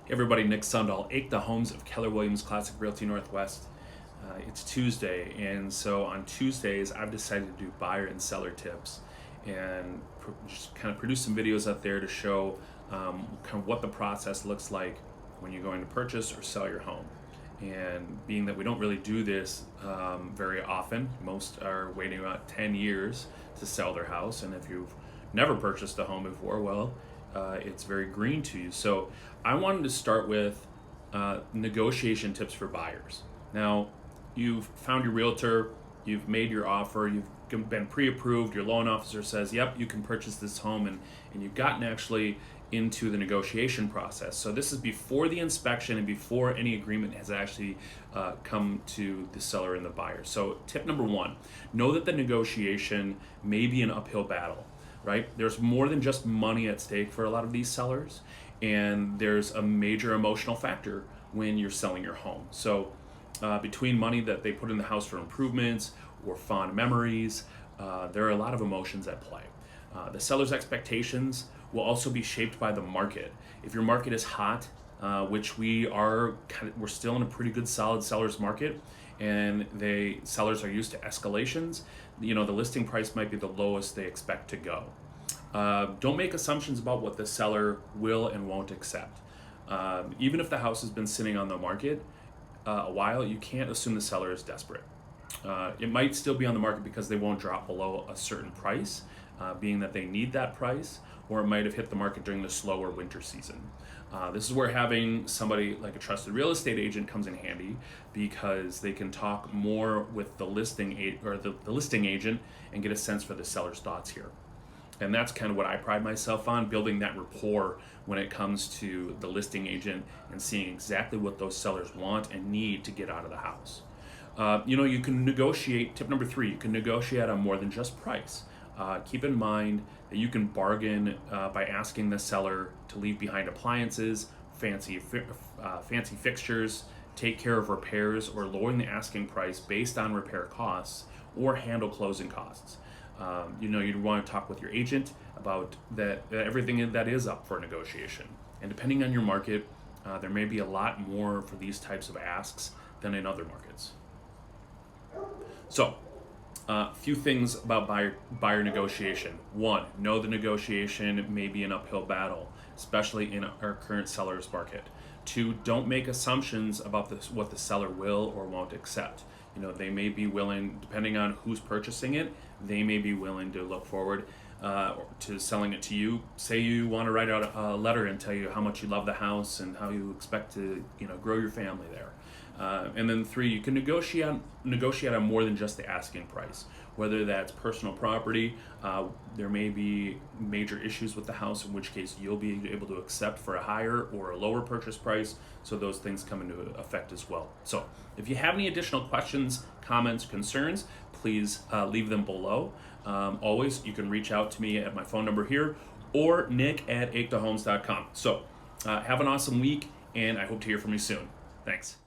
Hey everybody, Nick Sundahl, Ache Homes of Keller Williams Classic Realty Northwest. It's Tuesday, and so on Tuesdays I've decided to do buyer and seller tips and just kind of produce some videos out there to show kind of what the process looks like when you're going to purchase or sell your home. And being that we don't really do this very often, most are waiting about 10 years to sell their house, and if you've never purchased a home before, well, it's very green to you. So I wanted to start with negotiation tips for buyers. Now, you've found your realtor, you've made your offer, you've been pre-approved, your loan officer says, yep, you can purchase this home, and you've gotten actually into the negotiation process. So this is before the inspection and before any agreement has actually come to the seller and the buyer. So tip number one, know that the negotiation may be an uphill battle, right? There's more than just money at stake for a lot of these sellers, and there's a major emotional factor when you're selling your home. So between money that they put in the house for improvements or fond memories, there are a lot of emotions at play. The seller's expectations will also be shaped by the market. If your market is hot, which we're still in a pretty good solid seller's market, and sellers are used to escalations, the listing price might be the lowest they expect to go. Don't make assumptions about what the seller will and won't accept. Even if the house has been sitting on the market a while, you can't assume the seller is desperate. It might still be on the market because they won't drop below a certain price, being that they need that price, or it might have hit the market during the slower winter season. This is where having somebody like a trusted real estate agent comes in handy, because they can talk more with the listing agent and get a sense for the seller's thoughts here. And that's kind of what I pride myself on, building that rapport when it comes to the listing agent and seeing exactly what those sellers want and need to get out of the house. You can negotiate, tip number three, you can negotiate on more than just price. Keep in mind that you can bargain by asking the seller to leave behind appliances, fancy fixtures, take care of repairs, or lowering the asking price based on repair costs, or handle closing costs. You'd want to talk with your agent about everything that is up for negotiation. And depending on your market, there may be a lot more for these types of asks than in other markets. So, a few things about buyer negotiation. One, know the negotiation may be an uphill battle, especially in our current seller's market. Two, don't make assumptions about what the seller will or won't accept. They may be willing, depending on who's purchasing it, they may be willing to look forward to selling it to you. Say you want to write out a letter and tell you how much you love the house and how you expect to grow your family there. And then three, you can negotiate on more than just the asking price. Whether that's personal property, there may be major issues with the house, in which case you'll be able to accept for a higher or a lower purchase price, so those things come into effect as well. So if you have any additional questions, comments, concerns, please leave them below. Always, you can reach out to me at my phone number here, or nick@achedahomes.com. So have an awesome week, and I hope to hear from you soon. Thanks.